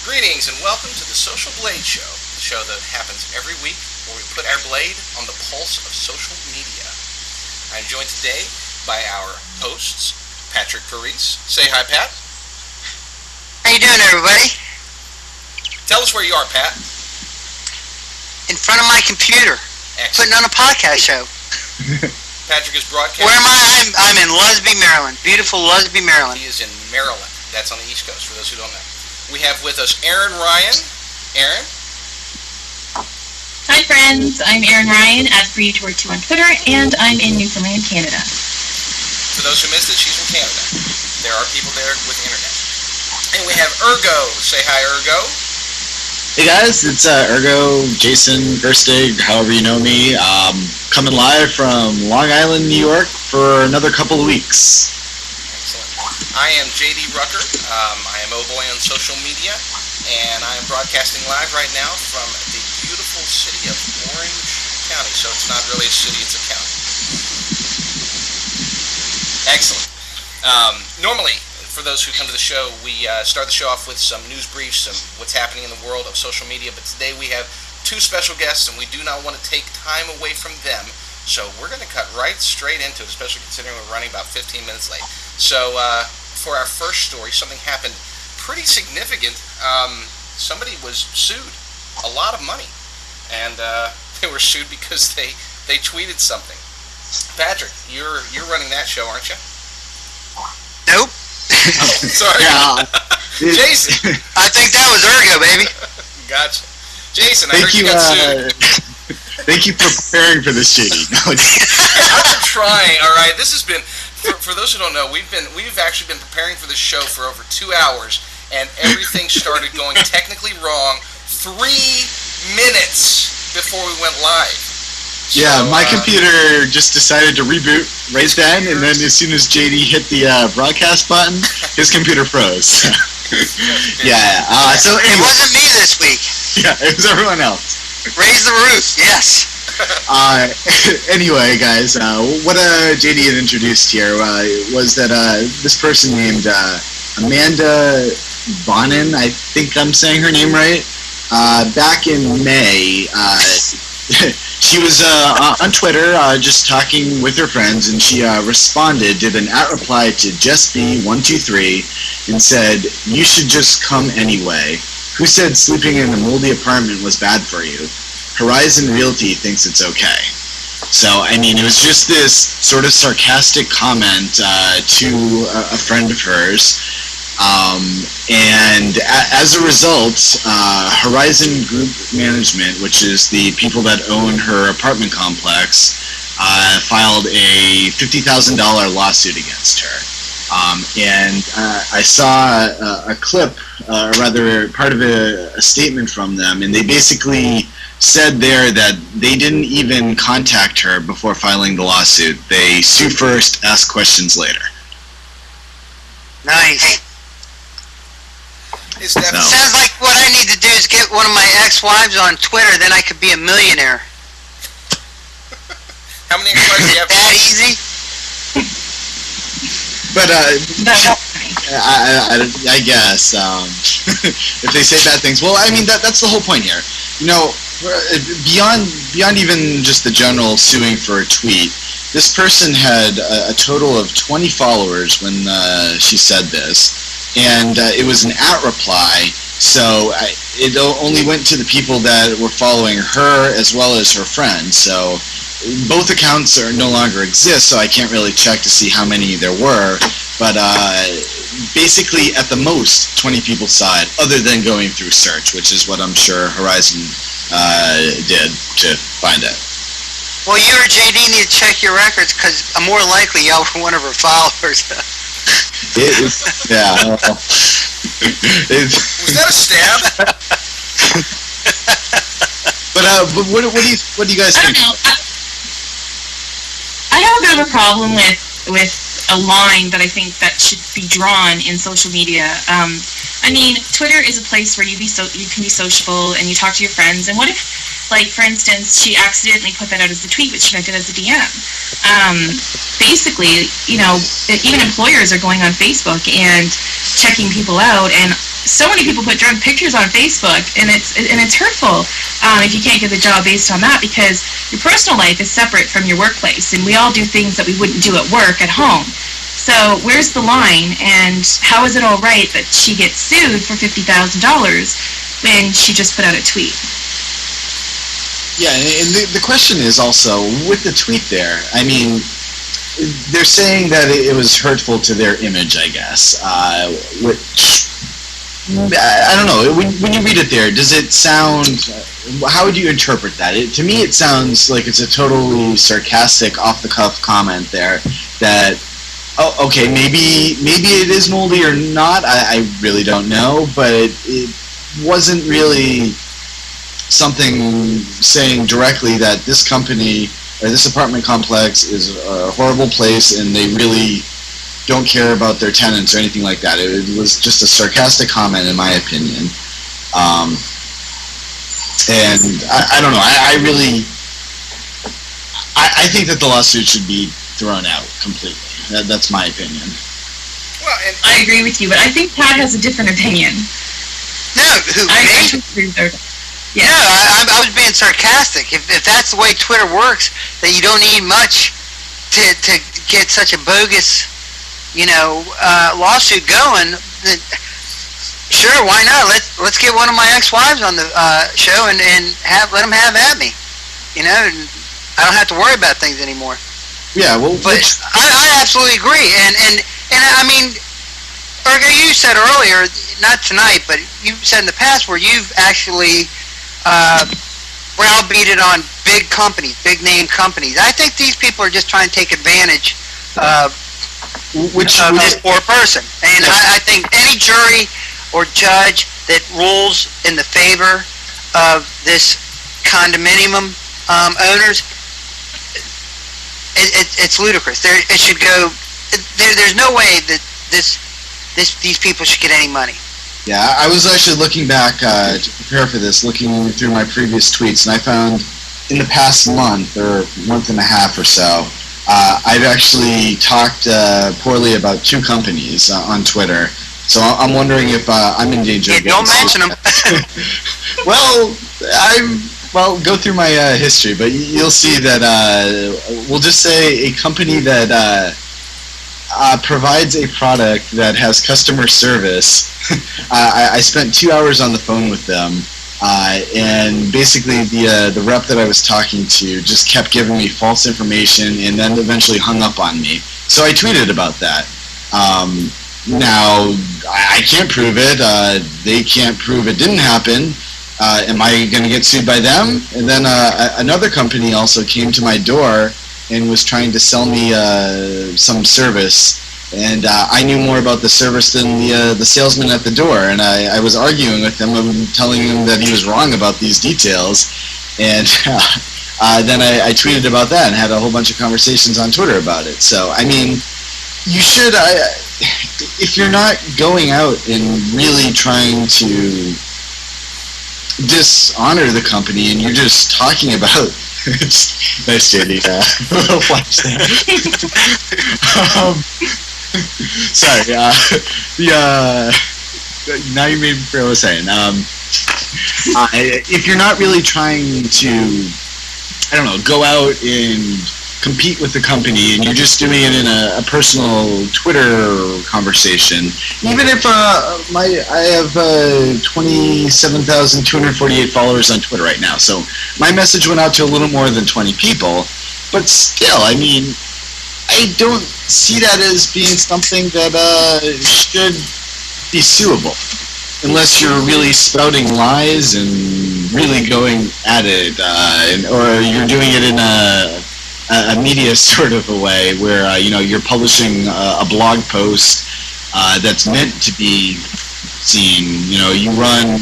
Greetings and welcome to the Social Blade Show, the show that happens every week where we put our blade on the pulse of social media. I'm joined today by our hosts, Patrick Parise. Say hi, Pat. How you doing, everybody? Tell us where you are, Pat. In front of my computer. Excellent. Putting on a podcast show. Patrick is broadcasting. Where am I? I'm in Lusby, Maryland. Beautiful Lusby, Maryland. He is in Maryland. That's on the East Coast, for those who don't know. We have with us Erin Ryan. Erin? Hi, friends. I'm Erin Ryan at FreeTour2 on Twitter, and I'm in Newfoundland, Canada. For those who missed it, she's from Canada. There are people there with internet. And we have Urgo. Say hi, Urgo. Hey guys, it's Urgo, Jason, Verstig, however you know me, coming live from Long Island, New York for another couple of weeks. Excellent. I am JD Rucker. I am O-Boy on social media, and I am broadcasting live right now from the beautiful city of Orange County. So it's not really a city, it's a county. Excellent. Normally, for those who come to the show, we start the show off with some news briefs, some what's happening in the world of social media, but today we have two special guests, and we do not want to take time away from them, so we're going to cut right straight into it, especially considering we're running about 15 minutes late. So for our first story, something happened pretty significant. Somebody was sued a lot of money, and they were sued because they tweeted something. Patrick, you're running that show, aren't you? Nope. Oh, sorry. Yeah. Jason. I think that was Urgo, baby. Gotcha. Jason, I heard you got sued. Thank you for preparing for this, JD. I've been trying. All right, this has been for those who don't know. We've actually been preparing for this show for over 2 hours, and everything started going technically wrong 3 minutes before we went live. Yeah, So, my computer just decided to reboot right then, and then as soon as JD hit the broadcast button, his computer froze. Yeah. So It anyway, wasn't me this week. yeah, it was everyone else. Raise the roof, yes. Anyway, guys, what JD had introduced here was that this person named Amanda Bonin, I think I'm saying her name right, back in May, she was on Twitter just talking with her friends, and she responded, did an @reply to JustB123 and said, "You should just come anyway. Who said sleeping in a moldy apartment was bad for you? Horizon Realty thinks it's okay." So, I mean, it was just this sort of sarcastic comment to a friend of hers. And as a result, Horizon Group Management, which is the people that own her apartment complex, filed a $50,000 lawsuit against her. And I saw a clip, rather part of a statement from them, and they basically said there that they didn't even contact her before filing the lawsuit. They sue first, ask questions later. Nice. Is that Sounds like what I need to do is get one of my ex-wives on Twitter, then I could be a millionaire. how many ex-wives do you have? That easy? But I guess if they say bad things, well, I mean that's the whole point here. You know, beyond even just the general suing for a tweet, this person had a total of 20 followers when she said this, and it was an @reply, so it only went to the people that were following her as well as her friends. So both accounts no longer exist, so I can't really check to see how many there were, but basically at the most 20 people saw it, other than going through search, which is what I'm sure Horizon did to find it. Well, you or JD need to check your records, because more likely y'all were one of her followers. Yeah. Was that a stab? But what do you guys I think? don't know. I have a bit of a problem with a line that I think that should be drawn in social media. I mean, Twitter is a place where you can be sociable and you talk to your friends. And what if, like, for instance, she accidentally put that out as a tweet, but she meant it as a DM? Basically, you know, even employers are going on Facebook and checking people out, and so many people put drunk pictures on Facebook, and it's hurtful if you can't get the job based on that, because your personal life is separate from your workplace, and we all do things that we wouldn't do at work at home. So where's the line, and how is it all right that she gets sued for $50,000 when she just put out a tweet? Yeah, and the question is also, with the tweet there, I mean, they're saying that it was hurtful to their image, I guess, which, I don't know, when you read it there, does it sound, how would you interpret that? To me, it sounds like it's a totally sarcastic, off-the-cuff comment there that, oh, okay, maybe it is moldy or not, I really don't know, but it wasn't really something saying directly that this company or this apartment complex is a horrible place and they really don't care about their tenants or anything like that. It was just a sarcastic comment, in my opinion. And I don't know. I think that the lawsuit should be thrown out completely. That's my opinion. Well, and I agree with you, but I think Pat has a different opinion. No, who, me? Yeah. No, I was being sarcastic. If that's the way Twitter works, that you don't need much to get such a bogus, lawsuit going, then sure, why not? Let's get one of my ex-wives on the show and let them have at me. And I don't have to worry about things anymore. Yeah, well, but I absolutely agree, and I mean, Urgo, you said earlier, not tonight, but you said in the past where you've actually browbeated on big companies, big name companies. I think these people are just trying to take advantage of this poor person, and I think any jury or judge that rules in the favor of this condominium owners, it's ludicrous. It should go. There's no way that these people should get any money. Yeah, I was actually looking back to prepare for this, looking through my previous tweets, and I found in the past month or month and a half or so, I've actually talked poorly about two companies on Twitter. So I'm wondering if I'm in danger. Yeah, don't mention them. Well, go through my history, but you'll see that we'll just say a company that provides a product that has customer service. I spent 2 hours on the phone with them, and basically the rep that I was talking to just kept giving me false information and then eventually hung up on me. So I tweeted about that. Now, I can't prove it. They can't prove it didn't happen. Am I going to get sued by them? And then another company also came to my door and was trying to sell me some service, and I knew more about the service than the salesman at the door, and I was arguing with him and telling him that he was wrong about these details, and then I tweeted about that and had a whole bunch of conversations on Twitter about it. So, I mean, you should, if you're not going out and really trying to dishonor the company and you're just talking about nice, JD. Little flash there. Sorry. Now you made me forget what I was saying. If you're not really trying to, go out and compete with the company, and you're just doing it in a personal Twitter conversation, even if I have 27,248 followers on Twitter right now, so my message went out to a little more than 20 people, but still, I mean, I don't see that as being something that should be suable, unless you're really spouting lies and really going at it, or you're doing it in a media sort of a way where you're publishing a blog post that's meant to be seen. You run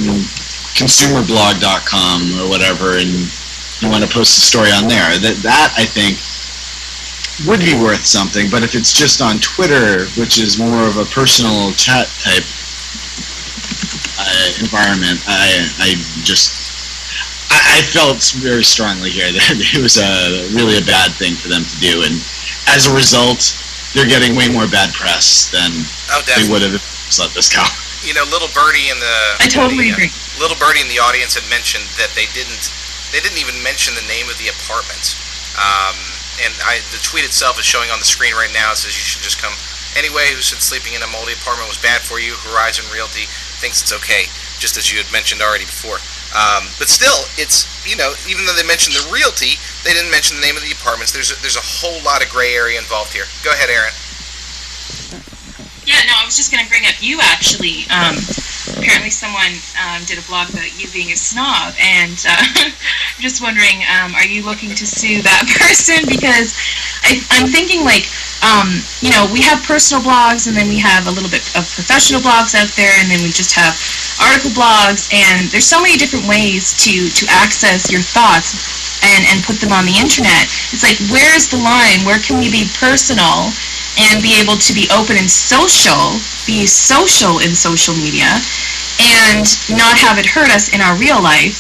consumerblog.com or whatever, and you want to post a story on there. That I think would be worth something. But if it's just on Twitter, which is more of a personal chat type environment, I felt very strongly here that it was really a bad thing for them to do, and as a result, they're getting way more bad press than they would have if they let this go. Little Birdie in the I totally agree. Little Birdie in the audience had mentioned that they didn't even mention the name of the apartment. And the tweet itself is showing on the screen right now. It says you should just come anyway. Who said sleeping in a moldy apartment was bad for you? Horizon Realty thinks it's okay, just as you had mentioned already before. But still, it's even though they mentioned the realty, they didn't mention the name of the apartments. There's a whole lot of gray area involved here. Go ahead, Erin. Yeah, no, I was just going to bring up you, actually. Apparently someone did a blog about you being a snob, and I'm just wondering, are you looking to sue that person? Because I'm thinking, like, we have personal blogs, and then we have a little bit of professional blogs out there, and then we just have article blogs, and there's so many different ways to access your thoughts and put them on the internet. It's like, where's the line? Where can we be personal and be able to be open and be social in social media, and not have it hurt us in our real life?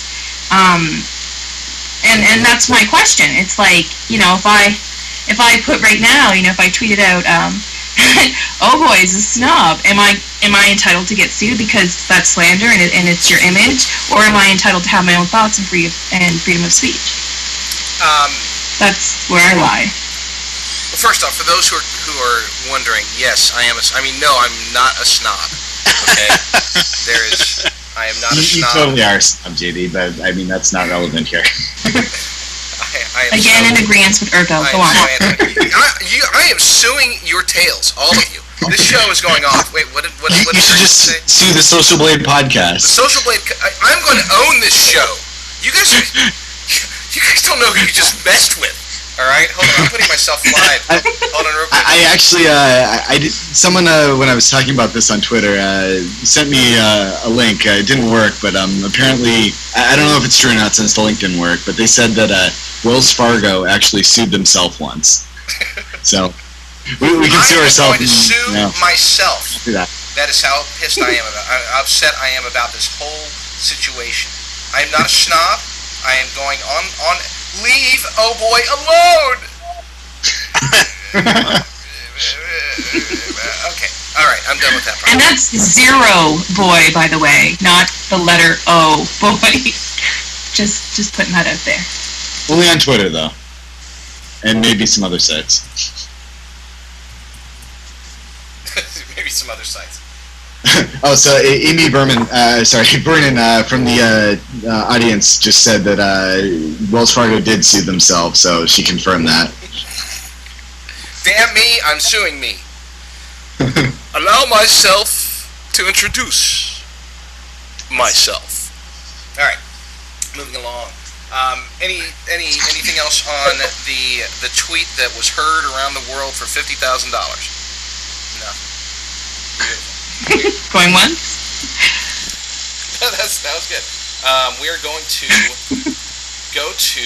And that's my question. It's like, if I put right now, if I tweeted out, oh boy, is a snob, am I entitled to get sued because that's slander and it's your image, or am I entitled to have my own thoughts and freedom of speech? That's where I lie. Well, first off, for those who are wondering, yes, no, I'm not a snob. Okay, I am not a snob. You totally are a snob, JD, but that's not relevant here. I am again in agreement with Urgo. Go on. I am suing your tails, all of you. This show is going off. Wait, what did you should just say? Sue the Social Blade podcast. The Social Blade. I'm going to own this show. You guys don't know who you just messed with. All right, hold on. I'm putting myself live. Hold on, real quick. I actually, someone when I was talking about this on Twitter sent me a link. It didn't work, but apparently, I don't know if it's true or not since the link didn't work. But they said that Wells Fargo actually sued themselves once. So we can sue ourselves. I'm going to sue myself. Do that. That is how pissed I am upset I am about this whole situation. I am not a snob. I am going on. Leave, oh boy, alone! Okay, alright, I'm done with that part. And that's zero boy, by the way, not the letter O, boy. Just putting that out there. Only on Twitter, though. And maybe some other sites. Maybe some other sites. Oh, so Amy Vernon from the audience just said that Wells Fargo did sue themselves, so she confirmed that. Damn me, I'm suing me. Allow myself to introduce myself. All right, moving along. Anything else on the tweet that was heard around the world for $50,000? No. Good. Going once? That was good. We are going to go to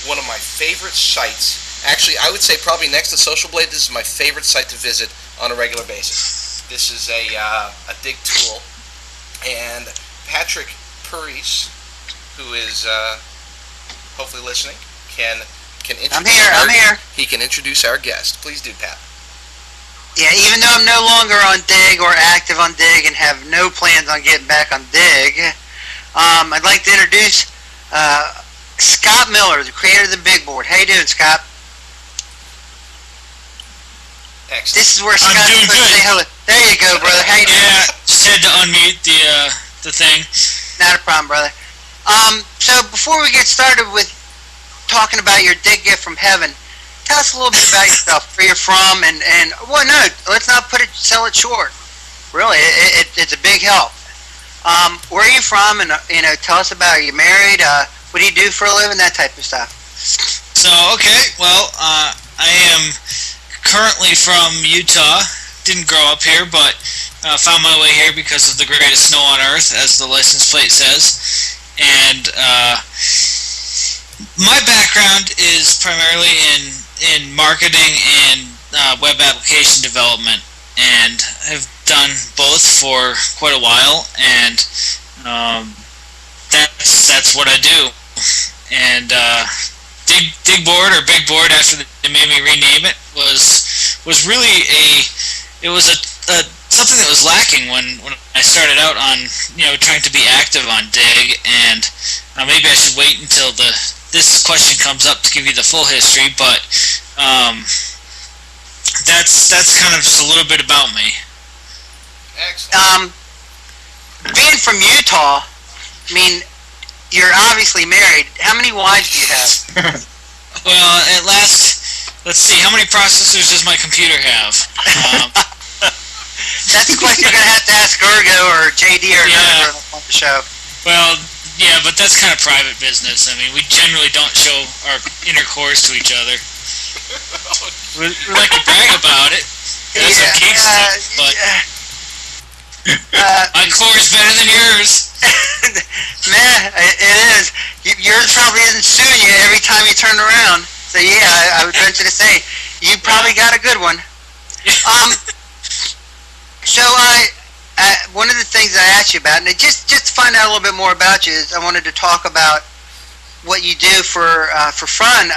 one of my favorite sites. Actually, I would say probably next to Social Blade, this is my favorite site to visit on a regular basis. This is a dig tool, and Patrick Parise, who is hopefully listening, can introduce. I'm here. He can introduce our guest. Please do, Pat. Yeah, even though I'm no longer on Dig or active on Dig and have no plans on getting back on Dig, I'd like to introduce Scott Miller, the creator of the Biggboard. How you doing, Scott? Excellent. This is where Scott doing good. Say hello. There you go, brother. How you doing? Yeah, just had to unmute the thing. Not a problem, brother. So before we get started with talking about your Dig gift from heaven, tell us a little bit about yourself, where you're from, and well, no, let's not sell it short. Really, it's a big help. Where are you from, and tell us about. Are you married? What do you do for a living? That type of stuff. So okay, well, I am currently from Utah. Didn't grow up here, but found my way here because of the greatest snow on earth, as the license plate says. And my background is primarily in marketing and web application development, and have done both for quite a while, and that's what I do. And Digboard, or Biggboard, after they made me rename it, was really a something that was lacking when I started out on, trying to be active on Dig, and maybe I should wait until this question comes up to give you the full history, but that's kind of just a little bit about me. Excellent. Being from Utah, I mean, you're obviously married. How many wives do you have? Well, at last, let's see, how many processors does my computer have? That's a question you're going to have to ask Urgo or JD or another on the show. Well, yeah, but that's kind of private business. I mean, we generally don't show our intercourse to each other. We like to brag about it. That's some geek stuff, but my core is better than yours. Man, it is. Yours probably isn't suing you every time you turn around. So yeah, I would venture to say you probably got a good one. So one of the things I asked you about, and just to find out a little bit more about you, is I wanted to talk about what you do for fun.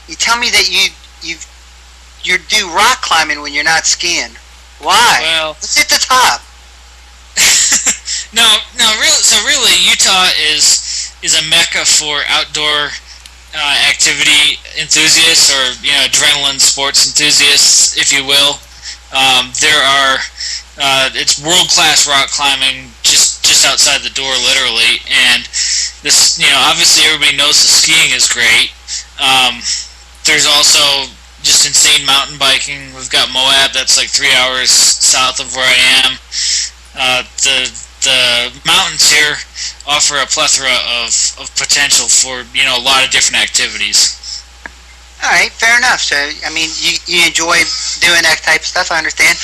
You tell me that you do rock climbing when you're not skiing. Why? Well, let's hit the top. No, really, Utah is a mecca for outdoor activity enthusiasts, or adrenaline sports enthusiasts, if you will. There are it's world-class rock climbing just outside the door, literally, and this, obviously everybody knows the skiing is great. There's also just insane mountain biking. We've got Moab, that's like 3 hours south of where I am. The mountains here offer a plethora of potential for a lot of different activities. All right, fair enough. So, I mean, you enjoy doing that type of stuff, I understand.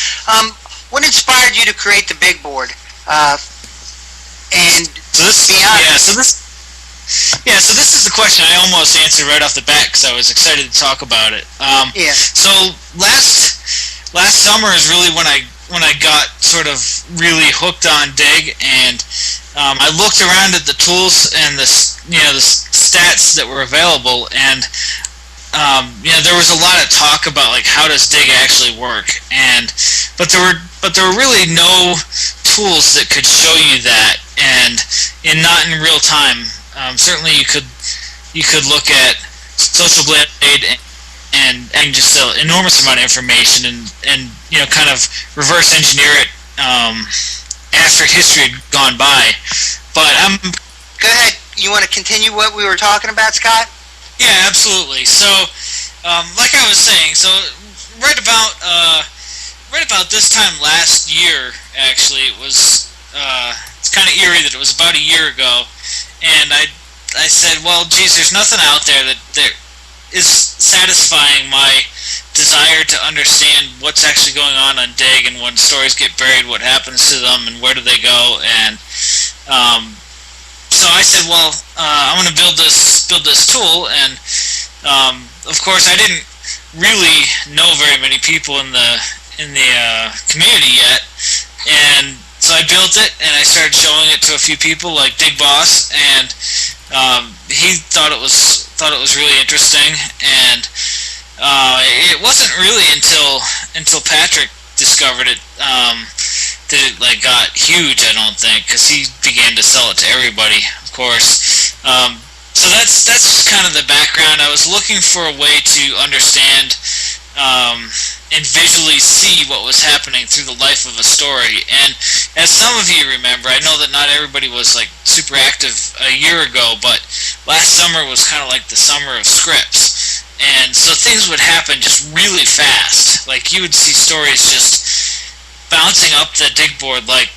What inspired you to create the big board? And so this is the question I almost answered right off the bat because I was excited to talk about it. So last summer is really when I got sort of really hooked on Dig, and I looked around at the tools and the stats that were available, and there was a lot of talk about like how does Dig actually work, but there were really no tools that could show you that, and not in real time. Certainly you could look at Social Blade and just an enormous amount of information and kind of reverse engineer it after history had gone by. But go ahead. You want to continue what we were talking about, Scott? Yeah, absolutely. So, like I was saying, so right about this time last year, actually, it was it's kind of eerie that it was about a year ago, and I said, well, geez, there's nothing out there that is satisfying my desire to understand what's actually going on Dig, and when stories get buried, what happens to them, and where do they go, and so I said, well, I'm going to build this tool, and of course I didn't really know very many people in the community yet, and so I built it and I started showing it to a few people like Dig Boss, and he thought it was really interesting, and it wasn't really until Patrick discovered it that it like got huge, I don't think, because he began to sell it to everybody, of course. So that's just kind of the background. I was looking for a way to understand and visually see what was happening through the life of a story. And as some of you remember, I know that not everybody was like super active a year ago, but last summer was kind of like the summer of scripts. And so things would happen just really fast. Like you would see stories just bouncing up the dig board like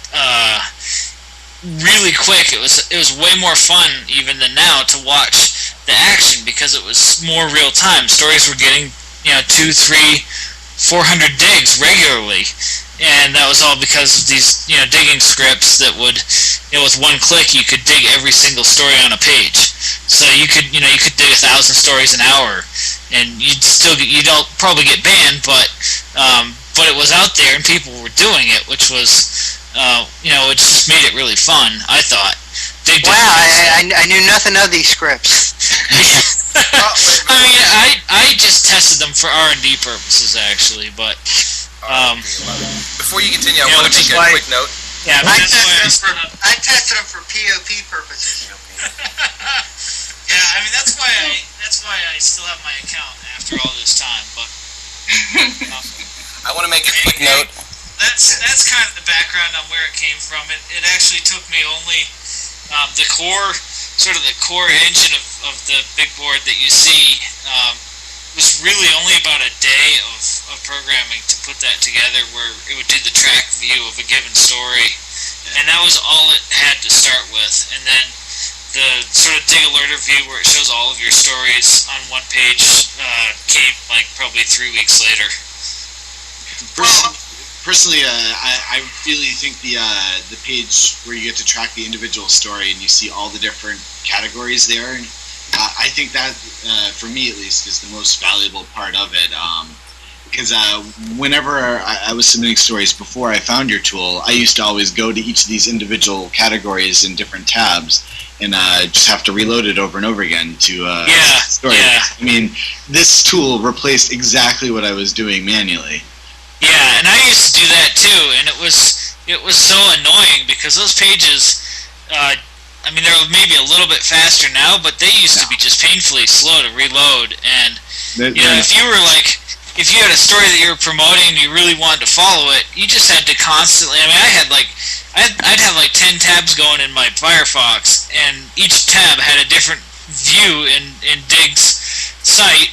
really quick. It was way more fun even than now to watch the action because it was more real time. Stories were getting 200, 300, 400 digs regularly, and that was all because of these digging scripts that would with one click you could dig every single story on a page. So you could dig 1,000 stories an hour, and you'd don't probably get banned, but it was out there and people were doing it, which was it just made it really fun, I thought. Wow, I knew nothing of these scripts. I mean, I just tested them for R&D purposes, actually, but Before you continue, I want to make a quick note. Yeah, I tested them for POP purposes. Yeah, I mean that's why I still have my account after all this time. But I want to make a quick note. That's kind of the background on where it came from. It actually took me only the core engine of the big board that you see was really only about a day of programming to put that together, where it would do the track view of a given story, and that was all it had to start with. And then the sort of dig alerter view, where it shows all of your stories on one page, came like probably 3 weeks later. Personally, I really think the page where you get to track the individual story and you see all the different categories there, I think that, for me at least, is the most valuable part of it. Because whenever I was submitting stories before I found your tool, I used to always go to each of these individual categories in different tabs and just have to reload it over and over again to story. Yeah. I mean, this tool replaced exactly what I was doing manually. Yeah, and I used to do that too, and it was so annoying because those pages, I mean, they're maybe a little bit faster now, but they used to be just painfully slow to reload. And if you had a story that you were promoting and you really wanted to follow it, you just had to constantly. I mean, I'd have like 10 tabs going in my Firefox, and each tab had a different view in Dig's site.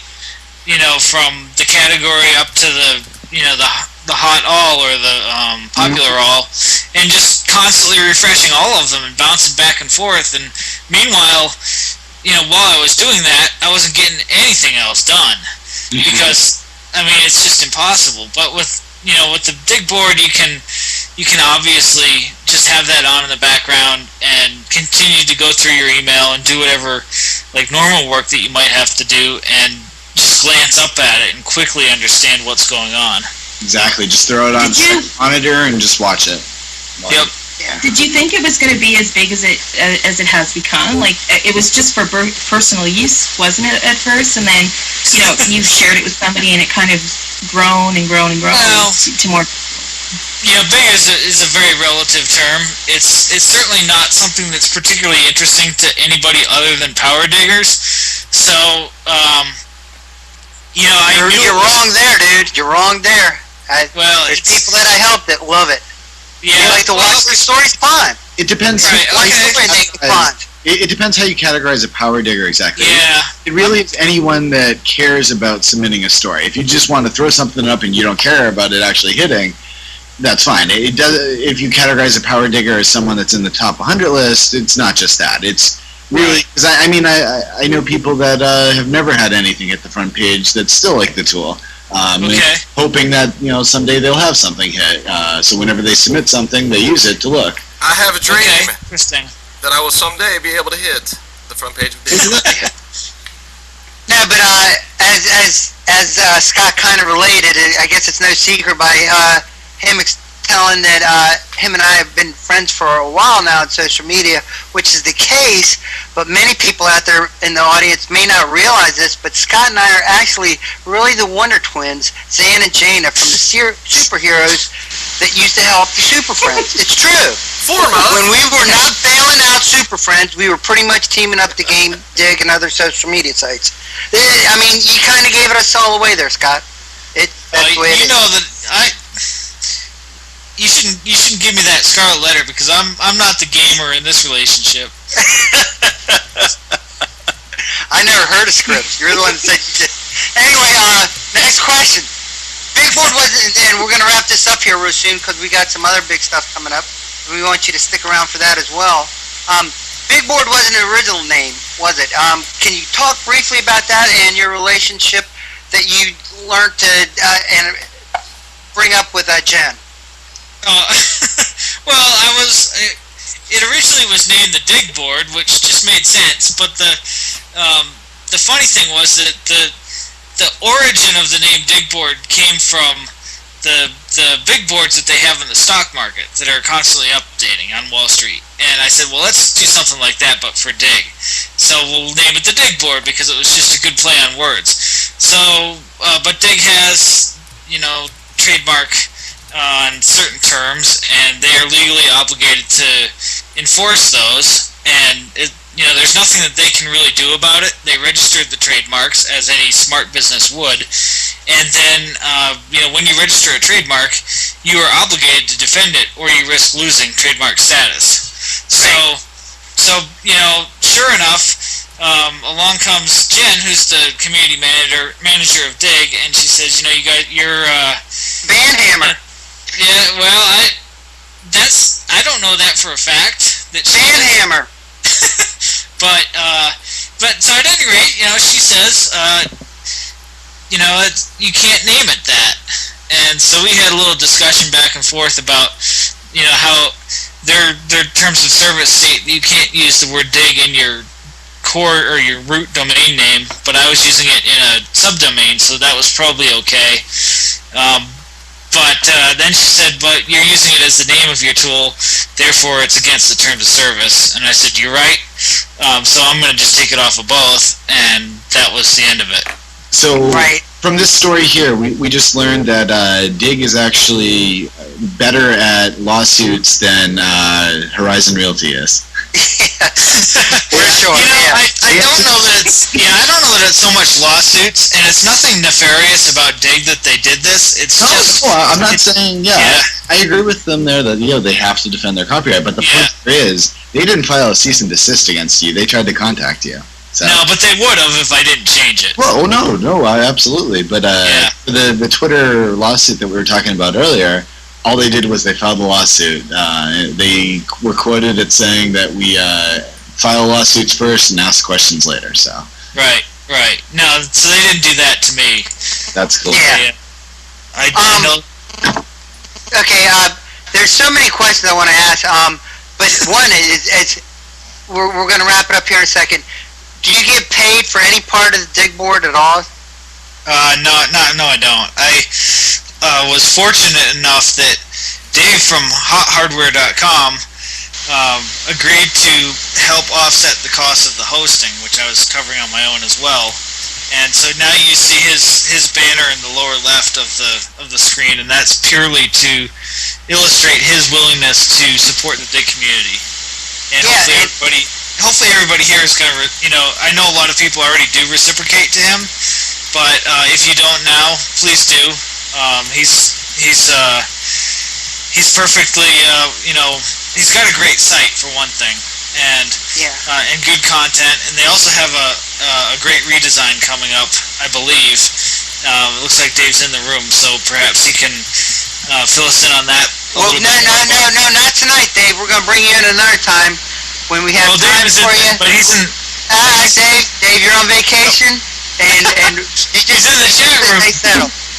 From the category up to the hot all or the popular all, and just constantly refreshing all of them and bouncing back and forth. And meanwhile, while I was doing that, I wasn't getting anything else done because I mean it's just impossible. But with the dig board, you can obviously just have that on in the background and continue to go through your email and do whatever like normal work that you might have to do, and just glance up at it and quickly understand what's going on. Exactly. Just throw it on the monitor and just watch it. Yep. Yeah. Did you think it was going to be as big as it has become? Like, it was just for personal use, wasn't it, at first? And then, you shared it with somebody and it kind of grown and grown and grown to more. Big is a very relative term. It's certainly not something that's particularly interesting to anybody other than power diggers. So, You're wrong there, dude. You're wrong there. There's people that I help that love it. Yeah, they like to watch their stories. Fine. It depends. Right, It depends how you categorize a power digger exactly. Yeah. It really is anyone that cares about submitting a story. If you just want to throw something up and you don't care about it actually hitting, that's fine. It does. If you categorize a power digger as someone that's in the top 100 list, it's not just that. It's really, because I know people that have never had anything at the front page that still like the tool. Hoping that someday they'll have something hit. So whenever they submit something, they use it to look. I have a dream Interesting. that I will someday be able to hit the front page of Dig. No, but as Scott kind of related, I guess it's no secret by him telling that him and I have been friends for a while now on social media, which is the case, but many people out there in the audience may not realize this, but Scott and I are actually really the Wonder Twins, Zan and Jaina, from the superheroes that used to help the Super Friends. It's true. When we were not bailing out Super Friends, we were pretty much teaming up to Game Dig and other social media sites. I mean, you kind of gave us all away there, Scott. That's the way it is. You shouldn't give me that scarlet letter because I'm not the gamer in this relationship. I never heard a script. You're the one that said you did. Anyway, next question. Big board wasn't, and we're gonna wrap this up here real soon because we got some other big stuff coming up. We want you to stick around for that as well. Big board wasn't an original name, was it? Can you talk briefly about that and your relationship that you learned to and bring up with Jen? Well, it originally was named the Dig Board, which just made sense, but the funny thing was that the origin of the name Dig Board came from the big boards that they have in the stock market that are constantly updating on Wall Street. And I said, well, let's do something like that, but for Dig. So we'll name it the Dig Board because it was just a good play on words. So, but Dig has, trademark on certain terms, and they are legally obligated to enforce those. And there's nothing that they can really do about it. They registered the trademarks as any smart business would, and then when you register a trademark, you are obligated to defend it, or you risk losing trademark status. So sure enough, along comes Jen, who's the community manager of Dig, and she says, you're Vanhammer. Yeah, well, I don't know that for a fact. That Vanhammer. But so at any rate, she says, you can't name it that. And so we had a little discussion back and forth about, how their terms of service state that you can't use the word dig in your core or your root domain name, but I was using it in a subdomain, so that was probably okay. But then she said, but you're using it as the name of your tool, therefore it's against the terms of service. And I said, you're right, so I'm going to just take it off of both, and that was the end of it. So from this story here, we just learned that Dig is actually better at lawsuits than Horizon Realty is. We're sure. I don't know that it's so much lawsuits, and it's nothing nefarious about Dig that they did this. It's just. No, I'm not saying. Yeah, I agree with them there that they have to defend their copyright, but the point is they didn't file a cease and desist against you. They tried to contact you. So. No, but they would have if I didn't change it. Well, no, absolutely. But the Twitter lawsuit that we were talking about earlier, all they did was they filed a lawsuit. They were quoted at saying that we file lawsuits first and ask questions later. So. Right. No, so they didn't do that to me. That's cool. Yeah. I know. Okay. There's so many questions I want to ask. But one is we're going to wrap it up here in a second. Do you get paid for any part of the dig board at all? No, I don't. I was fortunate enough that Dave from hothardware.com agreed to help offset the cost of the hosting, which I was covering on my own as well. And so now you see his banner in the lower left of the screen, and that's purely to illustrate his willingness to support the dig community. And hopefully everybody here is going to, I know a lot of people already do reciprocate to him, but if you don't now, please do. He's perfectly, he's got a great site for one thing, and good content, and they also have a great redesign coming up, I believe. It looks like Dave's in the room, so perhaps he can fill us in on that. Well, no, not tonight, Dave. We're going to bring you in another time. When we have time for you. But he's in. Dave, you're on vacation, and he's in the chat room.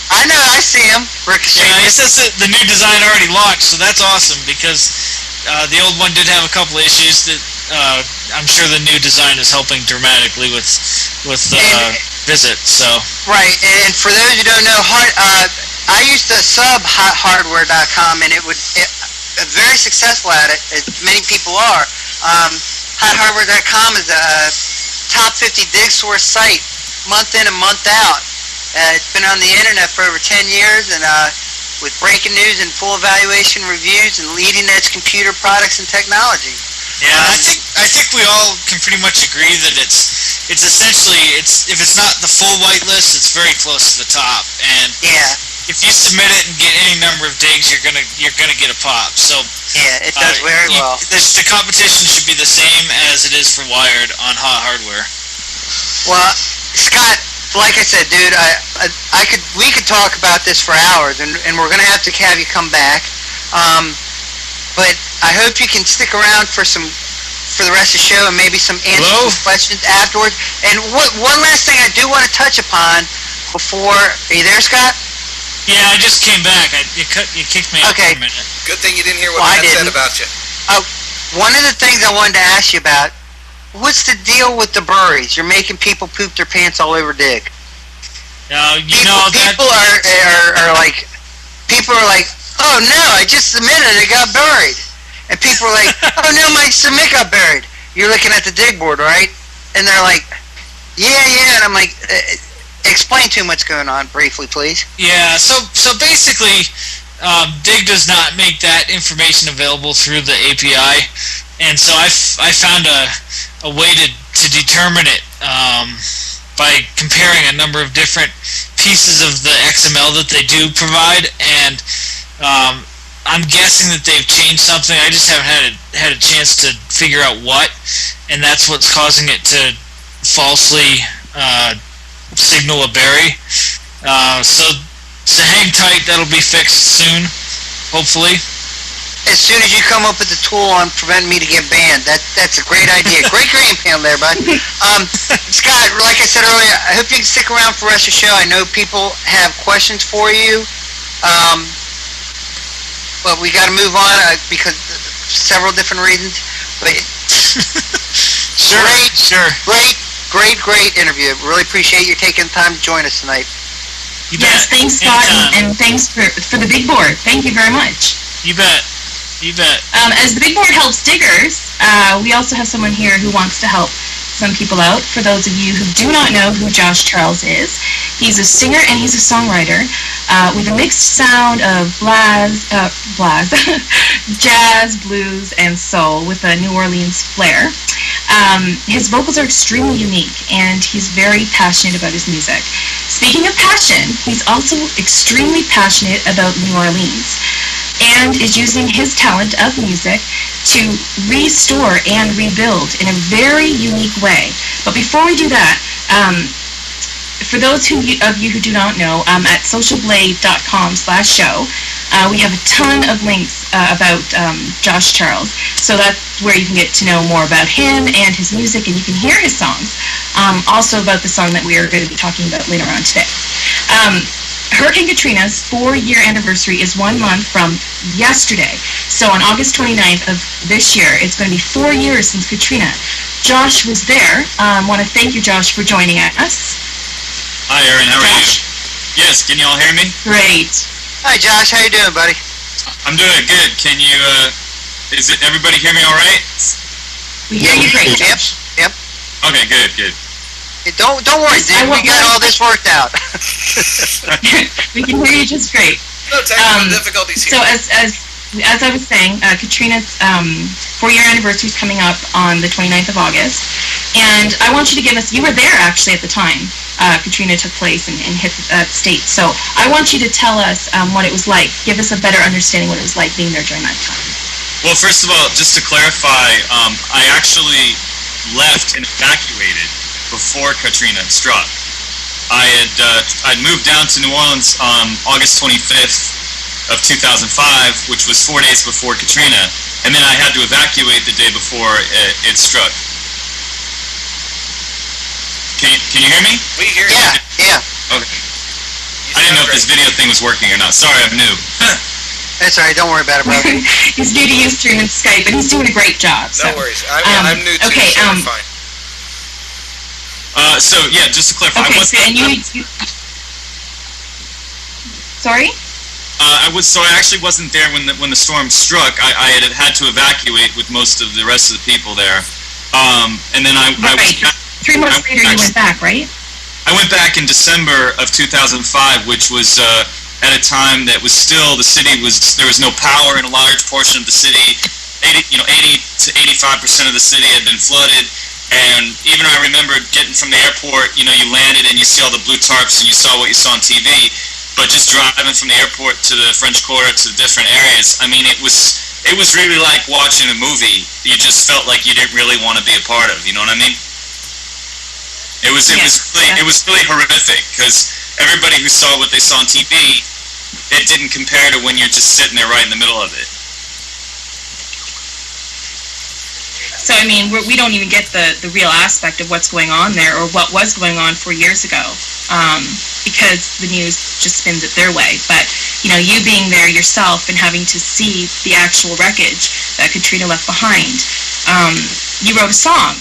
I know, I see him. Ricochet. Yeah, he says that the new design already launched, so that's awesome because the old one did have a couple issues that I'm sure the new design is helping dramatically with visit. So. Right, and for those who don't know, I used to sub hothardware.com, and it was very successful at it, as many people are. Hothardware.com is a top 50 dig source site, month in and month out. It's been on the internet for over 10 years, and with breaking news and full evaluation reviews and leading edge computer products and technology. Yeah, I think we all can pretty much agree that it's essentially if it's not the full whitelist, it's very close to the top. And if you submit it and get any number of digs, you're gonna get a pop. So it does very well. The competition should be the same as it is for Wired on Hot Hardware. Well, Scott, like I said, dude, we could talk about this for hours, and we're gonna have you come back. But I hope you can stick around for the rest of the show and maybe some answers to questions afterwards. And one last thing I do want to touch upon before. Are you there, Scott? Yeah, I just came back. You kicked me out for a minute. Good thing you didn't hear what I said about you. One of the things I wanted to ask you about, what's the deal with the buries? You're making people poop their pants all over Dig. People are like, oh no, I just submitted, it got buried. And people are like, oh no, my submit got buried. You're looking at the dig board, right? And they're like, yeah, and I'm like, explain to him what's going on briefly, please. Yeah, so basically, Dig does not make that information available through the API, and so I found a way to determine it by comparing a number of different pieces of the XML that they do provide, and I'm guessing that they've changed something. I just haven't had a chance to figure out what, and that's what's causing it to falsely signal a berry. So hang tight. That'll be fixed soon, hopefully. As soon as you come up with a tool on preventing me to get banned, that's a great idea. Great game plan there, bud. Scott, like I said earlier, I hope you can stick around for the rest of the show. I know people have questions for you, but we got to move on because several different reasons. But great interview. Really appreciate you taking the time to join us tonight. Yes, thanks, Scott, and thanks for the big board. Thank you very much. You bet. As the big board helps diggers, we also have someone here who wants to help some people out. For those of you who do not know who Josh Charles is, he's a singer and he's a songwriter with a mixed sound of jazz, blues, and soul with a New Orleans flair. His vocals are extremely unique, and he's very passionate about his music. Speaking of passion, he's also extremely passionate about New Orleans, and is using his talent of music to restore and rebuild in a very unique way. But before we do that, for those of you who do not know, at socialblade.com/show, we have a ton of links about Josh Charles. So that's where you can get to know more about him and his music, and you can hear his songs. Also about the song that we are going to be talking about later on today. Hurricane Katrina's 4-year anniversary is 1 month from yesterday. So on August 29th of this year, it's going to be 4 years since Katrina. Josh was there. Want to thank you, Josh, for joining us. Hi, Erin. How are you? Yes, can you all hear me? Great. Hi, Josh. How you doing, buddy? I'm doing good. Can you, is it everybody hear me all right? We hear you great, Josh. Yep. Okay, good. Hey, don't worry, dude. We got all this worked out. We can hear you just great. No technical difficulties here. So as I was saying, Katrina's 4-year anniversary is coming up on the 29th of August, and I want you to give us, you were there actually at the time Katrina took place and hit the state, so I want you to tell us what it was like. Give us a better understanding what it was like being there during that time. Well, first of all, just to clarify, I actually left and evacuated before Katrina struck. I'd moved down to New Orleans on August 25th of 2005, which was 4 days before Katrina, and then I had to evacuate the day before it struck. Can you hear me? We hear you. Yeah. Okay. I didn't know if this video thing was working or not. Sorry, I'm new. That's all right. Don't worry about it, brother. He's new to Ustream and Skype, and he's doing a great job. No worries. I'm new too, okay, so I'm fine. So yeah, just to clarify, okay, and you sorry? I actually wasn't there when the storm struck. I had to evacuate with most of the rest of the people there, and then I was 3 months later. You went back, right? I went back in December of 2005, which was at a time that was still there was no power in a large portion of the city. 80 to 85% of the city had been flooded. And even I remember getting from the airport, you landed and you see all the blue tarps and you saw what you saw on TV, but just driving from the airport to the French Quarter to the different areas, I mean, it was really like watching a movie. You just felt like you didn't really want to be a part of, you know what I mean? It was really horrific, because everybody who saw what they saw on TV, it didn't compare to when you're just sitting there right in the middle of it. So, I mean, we don't even get the real aspect of what's going on there, or what was going on 4 years ago, because the news just spins it their way. But, you being there yourself and having to see the actual wreckage that Katrina left behind, you wrote a song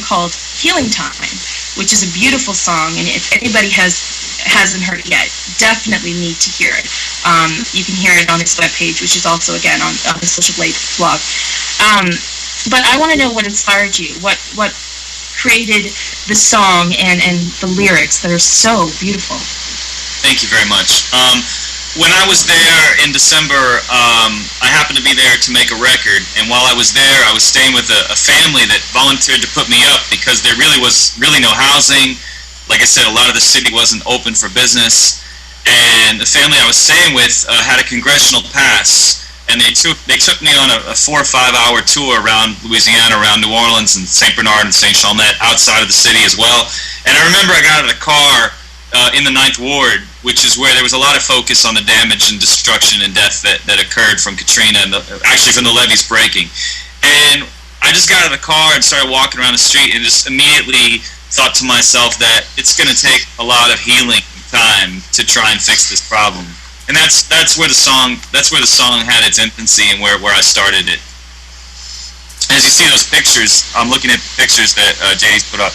called Healing Time, which is a beautiful song, and if anybody hasn't heard it yet, definitely need to hear it. You can hear it on his webpage, which is also, again, on the Social Blade blog. But I want to know what inspired you. What created the song and the lyrics that are so beautiful. Thank you very much. When I was there in December, I happened to be there to make a record, and while I was there, I was staying with a family that volunteered to put me up because there was no housing. Like I said, a lot of the city wasn't open for business, and the family I was staying with had a congressional pass, and they took me on a 4 or 5 hour tour around Louisiana, around New Orleans and St. Bernard and St. Chalmette, outside of the city as well. And I remember I got out of the car in the 9th Ward, which is where there was a lot of focus on the damage and destruction and death that occurred from Katrina, and actually from the levees breaking. And I just got out of the car and started walking around the street and just immediately thought to myself that it's going to take a lot of healing time to try and fix this problem. And that's where the song had its infancy and where I started it. As you see those pictures, I'm looking at the pictures that JD's put up.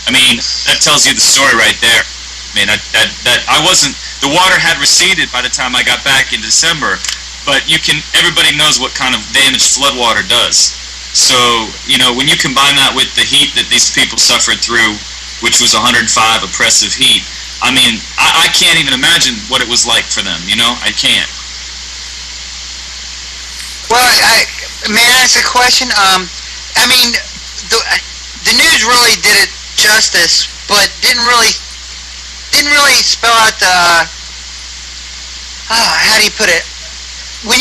I mean, that tells you the story right there. I mean, the water had receded by the time I got back in December, but everybody knows what kind of damage floodwater does. So, when you combine that with the heat that these people suffered through, which was 105 oppressive heat, I mean, I can't even imagine what it was like for them, I can't. Well, may I ask a question? I mean, the news really did it justice, but didn't really spell out how do you put it? When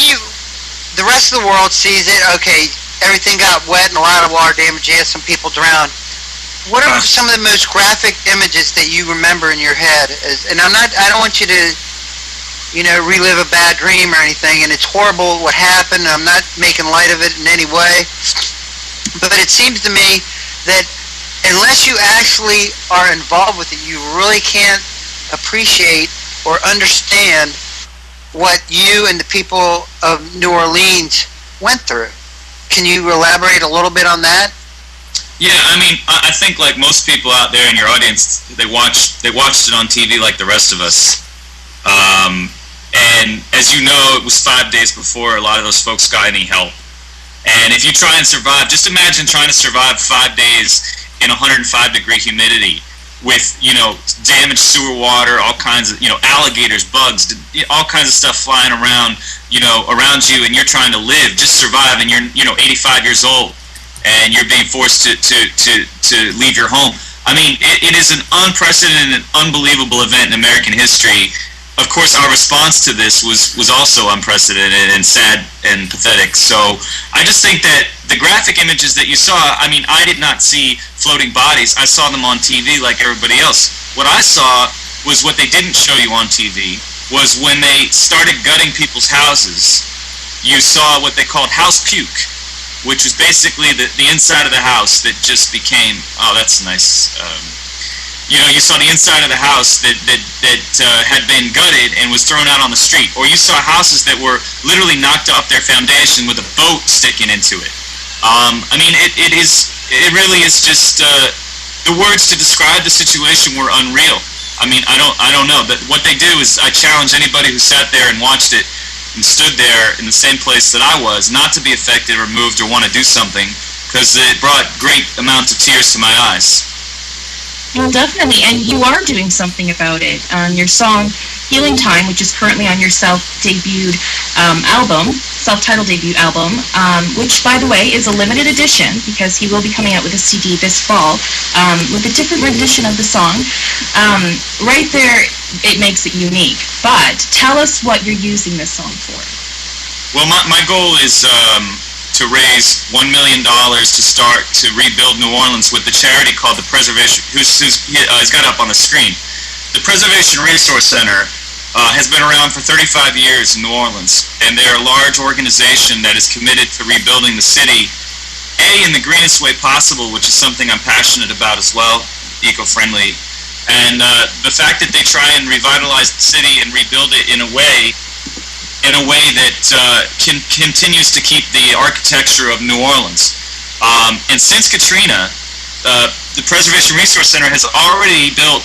the rest of the world sees it, okay, everything got wet and a lot of water damage, yes, some people drowned. What are some of the most graphic images that you remember in your head? And I don't want you to, relive a bad dream or anything, and it's horrible what happened. I'm not making light of it in any way. But it seems to me that unless you actually are involved with it, you really can't appreciate or understand what you and the people of New Orleans went through. Can you elaborate a little bit on that? Yeah, I mean, I think like most people out there in your audience, they watched it on TV like the rest of us. And as you know, it was 5 days before a lot of those folks got any help. And if you try and survive, just imagine trying to survive 5 days in 105-degree humidity with, damaged sewer water, all kinds of, alligators, bugs, all kinds of stuff flying around, around you, and you're trying to live, just survive, and you're, 85 years old, and you're being forced to leave your home. I mean, it is an unprecedented, unbelievable event in American history. Of course, our response to this was also unprecedented and sad and pathetic. So I just think that the graphic images that you saw, I mean, I did not see floating bodies. I saw them on TV like everybody else. What I saw was what they didn't show you on TV was when they started gutting people's houses, you saw what they called house puke, which was basically the inside of the house that just became, oh, that's nice. You saw the inside of the house that had been gutted and was thrown out on the street. Or you saw houses that were literally knocked off their foundation with a boat sticking into it. I mean, it really is just, the words to describe the situation were unreal. I mean, I don't know. But what they do is, I challenge anybody who sat there and watched it and stood there in the same place that I was, not to be affected or moved or want to do something, because it brought great amounts of tears to my eyes. Well, definitely, and you are doing something about it. Your song, Healing Time, which is currently on your self-titled debut album, which, by the way, is a limited edition, because he will be coming out with a CD this fall, with a different rendition of the song. Right there, it makes it unique. But tell us what you're using this song for. Well, my goal is to raise $1 million to start to rebuild New Orleans with the charity called the Preservation, who's got up on the screen. The Preservation Resource Center has been around for 35 years in New Orleans, and they're a large organization that is committed to rebuilding the city, in the greenest way possible, which is something I'm passionate about as well, eco-friendly. And the fact that they try and revitalize the city and rebuild it in a way that continues to keep the architecture of New Orleans. And since Katrina, the Preservation Resource Center has already built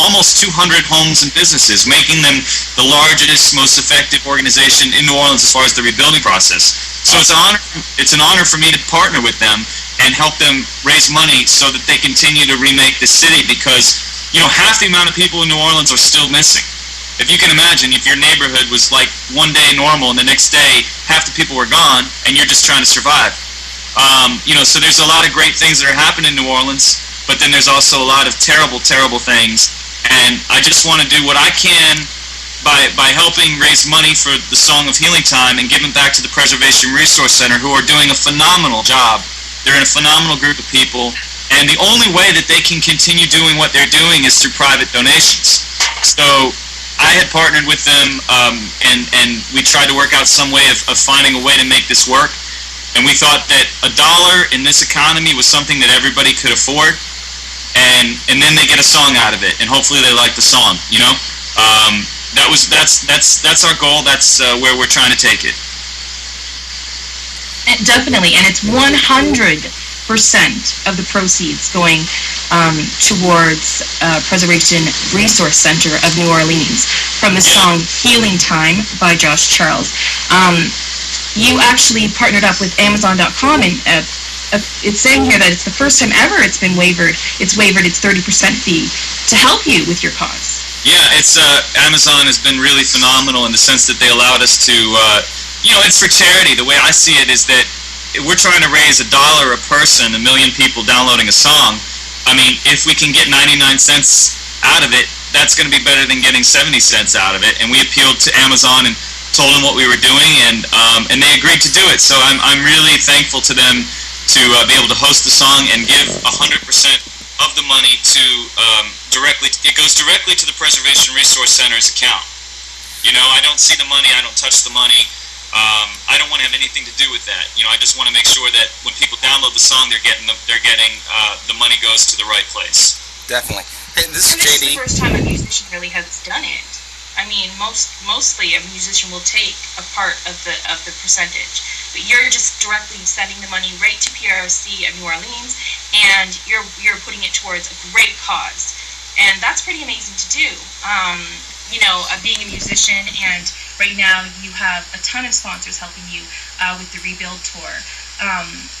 almost 200 homes and businesses, making them the largest, most effective organization in New Orleans as far as the rebuilding process. So it's an honor for me to partner with them and help them raise money so that they continue to remake the city, because, half the amount of people in New Orleans are still missing. If you can imagine, if your neighborhood was like one day normal and the next day half the people were gone and you're just trying to survive. So there's a lot of great things that are happening in New Orleans, but then there's also a lot of terrible, terrible things. And I just want to do what I can by helping raise money for the Song of Healing Time and giving back to the Preservation Resource Center, who are doing a phenomenal job. They're in a phenomenal group of people, and the only way that they can continue doing what they're doing is through private donations. So I had partnered with them, and we tried to work out some way of finding a way to make this work. And we thought that $1 in this economy was something that everybody could afford, and then they get a song out of it, and hopefully they like the song. That's our goal. That's where we're trying to take it. Definitely, and it's 100% of the proceeds going towards Preservation Resource Center of New Orleans from the song "Healing Time" by Josh Charles. You actually partnered up with Amazon.com, and it's saying here that it's the first time ever it's been waived. It's waived its 30% fee to help you with your cause. Yeah, it's Amazon has been really phenomenal in the sense that they allowed us to, it's for charity. The way I see it is that we're trying to raise $1 a person, 1 million people downloading a song. I mean, if we can get 99 cents out of it, that's going to be better than getting 70 cents out of it. And we appealed to Amazon and told them what we were doing, and they agreed to do it. So I'm really thankful to them to be able to host the song and give 100% of the money to it goes directly to the Preservation Resource Center's account. I don't see the money, I don't touch the money. I don't want to have anything to do with that. I just want to make sure that when people download the song, they're getting the money goes to the right place. Definitely. Hey, this is JD. This is the first time a musician really has done it. I mean, mostly a musician will take a part of the percentage, but you're just directly sending the money right to PRC of New Orleans, and you're putting it towards a great cause, and that's pretty amazing to do. Being a musician, and right now you have a ton of sponsors helping you with the Rebuild tour,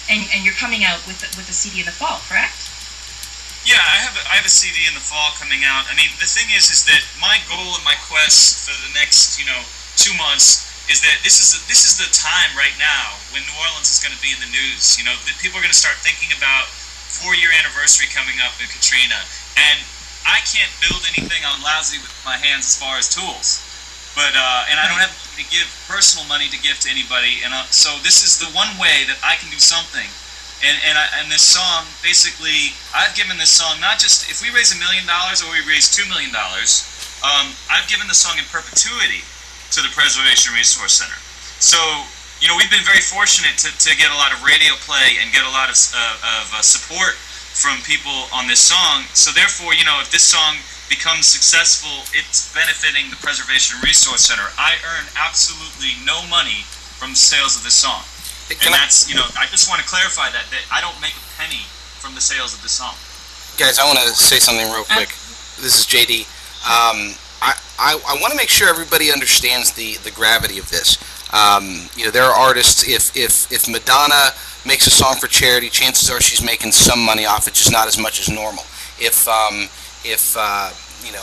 and you're coming out with a CD in the fall, correct? Yeah, I have a CD in the fall coming out. I mean, the thing is that my goal and my quest for the next 2 months is that this is the time right now when New Orleans is going to be in the news. People are going to start thinking about 4-year anniversary coming up in Katrina, and I can't build anything. I'm lousy with my hands as far as tools, but and I don't have to give personal money to give to anybody, and so this is the one way that I can do something. And this song, basically, I've given this song not just if we raise $1 million or we raise $2 million. I've given the song in perpetuity to the Preservation Resource Center. So we've been very fortunate to get a lot of radio play and get a lot of support from people on this song. So therefore, if this song becomes successful, it's benefiting the Preservation Resource Center. I earn absolutely no money from the sales of this song. And that's, I just want to clarify that I don't make a penny from the sales of the song. Guys, I want to say something real quick. This is JD. I want to make sure everybody understands the gravity of this. There are artists, if Madonna makes a song for charity, chances are she's making some money off it, just not as much as normal. If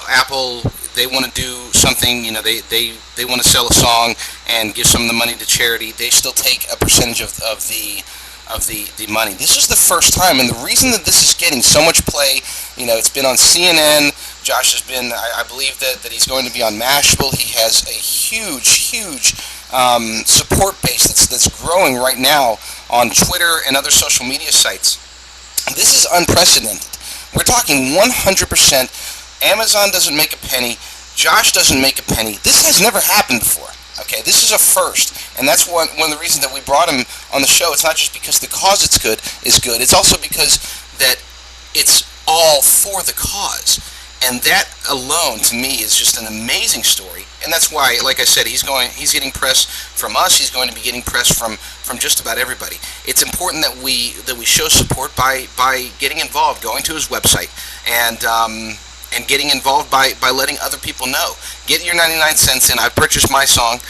Apple, they want to do something, they want to sell a song and give some of the money to charity, they still take a percentage of the money. This is the first time, and the reason that this is getting so much play, it's been on CNN. Josh has been, I believe that he's going to be on Mashable. He has a huge support base that's growing right now on Twitter and other social media sites. This is unprecedented. We're talking 100%. Amazon doesn't make a penny. Josh doesn't make a penny. This has never happened before. Okay, this is a first, and that's one of the reasons that we brought him on the show. It's not just because the cause is good. It's also because that it's all for the cause, and that alone to me is just an amazing story. And that's why, like I said, he's getting press from us. He's going to be getting press from just about everybody. It's important that we show support by getting involved, going to his website, and getting involved by letting other people know. Get your 99 cents in. I've purchased my song.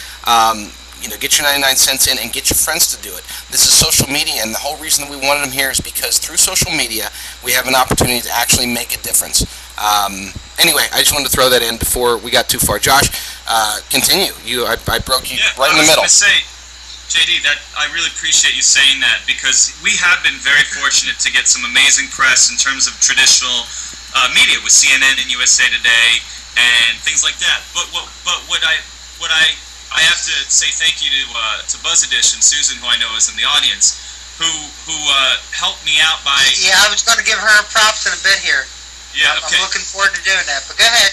get your 99 cents in and get your friends to do it. This is social media, and the whole reason that we wanted them here is because through social media, we have an opportunity to actually make a difference. Anyway, I just wanted to throw that in before we got too far. Josh, continue. I broke you right in the middle. I was going to say, JD, that I really appreciate you saying that, because we have been very fortunate to get some amazing press in terms of traditional media with CNN and USA Today and things like that. But what I have to say thank you to Buzz Edition, Susan, who I know is in the audience, who helped me out by. Yeah, I was going to give her props in a bit here. Yeah, okay. I'm looking forward to doing that. But go ahead.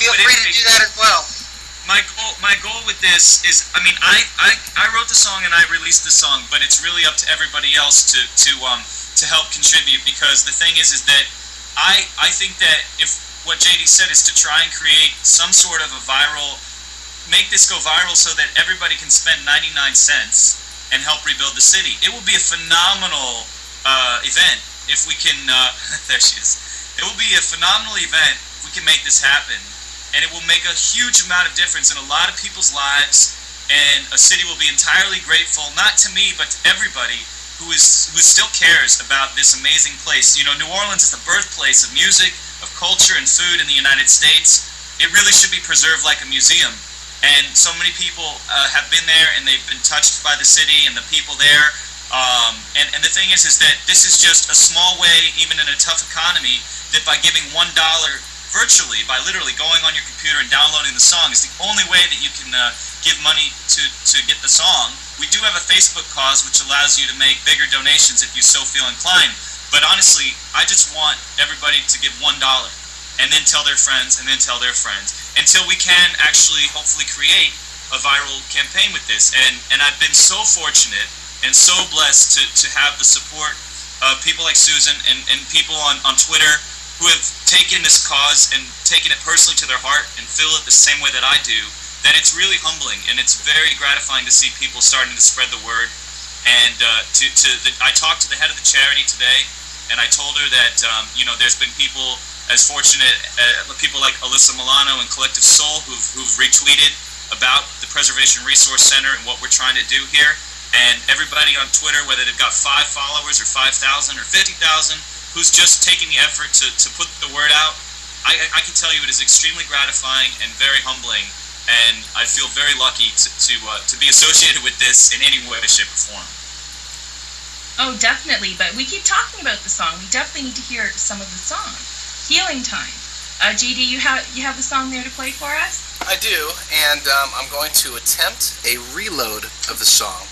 Feel free to do that as well. My goal with this is, I mean, I wrote the song and I released the song, but it's really up to everybody else to help contribute, because the thing is that I think that if what JD said is to try and create some sort of a make this go viral so that everybody can spend 99 cents and help rebuild the city. It will be a phenomenal event if we can. There she is. It will be a phenomenal event if we can make this happen. And it will make a huge amount of difference in a lot of people's lives, and a city will be entirely grateful, not to me, but to everybody who still cares about this amazing place. New Orleans is the birthplace of music, of culture, and food in the United States. It really should be preserved like a museum. And so many people have been there, and they've been touched by the city and the people there. And the thing is that this is just a small way, even in a tough economy, that by giving $1 virtually, by literally going on your computer and downloading the song, is the only way that you can give money to get the song. We do have a Facebook cause which allows you to make bigger donations if you so feel inclined. But honestly, I just want everybody to give $1 and then tell their friends and then tell their friends until we can actually hopefully create a viral campaign with this. And I've been so fortunate and so blessed to have the support of people like Susan and people on Twitter who have taken this cause and taken it personally to their heart and feel it the same way that I do, that it's really humbling, and it's very gratifying to see people starting to spread the word. And I talked to the head of the charity today, and I told her that there's been people as fortunate, people like Alyssa Milano and Collective Soul who've retweeted about the Preservation Resource Center and what we're trying to do here. And everybody on Twitter, whether they've got 5 followers or 5,000 or 50,000, who's just taking the effort to put the word out, I can tell you it is extremely gratifying and very humbling, and I feel very lucky to be associated with this in any way, shape, or form. Oh, definitely, but we keep talking about the song. We definitely need to hear some of the song. Healing Time. GD, you have the song there to play for us? I do, and I'm going to attempt a reload of the song.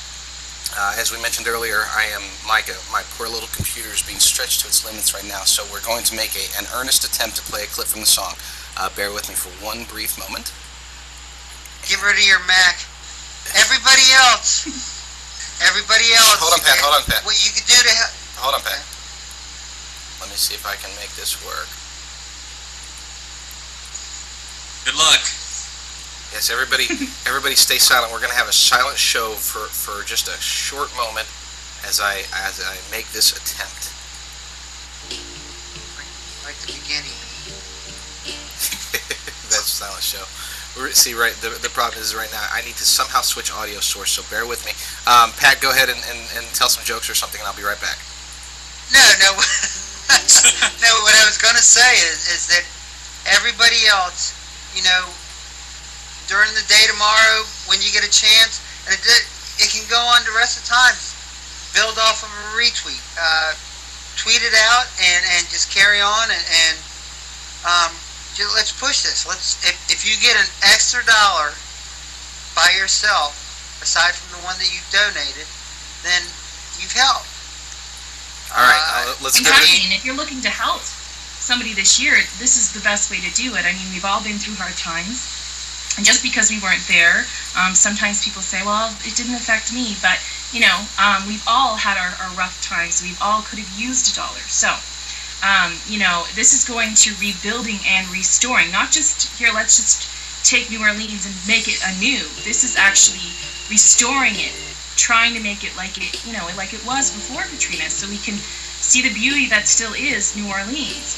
As we mentioned earlier, my poor little computer is being stretched to its limits right now, so we're going to make an earnest attempt to play a clip from the song. Bear with me for one brief moment. Get rid of your Mac. Everybody else. Hold on, Pat. What you could do to help. Hold on, Pat. Let me see if I can make this work. Good luck. Yes, everybody stay silent. We're going to have a silent show for just a short moment as I make this attempt. Like the beginning. That's a silent show. See, right, the problem is right now I need to somehow switch audio source, so bear with me. Pat, go ahead and tell some jokes or something, and I'll be right back. No. No, what I was going to say is that everybody else, during the day tomorrow, when you get a chance, and it can go on the rest of the time, build off of a retweet. Tweet it out and just carry on and let's push this. If you get an extra $1 by yourself, aside from the one that you've donated, then you've helped. All right, let's go. And if you're looking to help somebody this year, this is the best way to do it. I mean, we've all been through hard times. And just because we weren't there, sometimes people say, well, it didn't affect me. But, we've all had our rough times. We've all could have used $1. So, this is going to rebuilding and restoring. Not just, here, let's just take New Orleans and make it anew. This is actually restoring it, trying to make it like it was before Katrina, so we can see the beauty that still is New Orleans.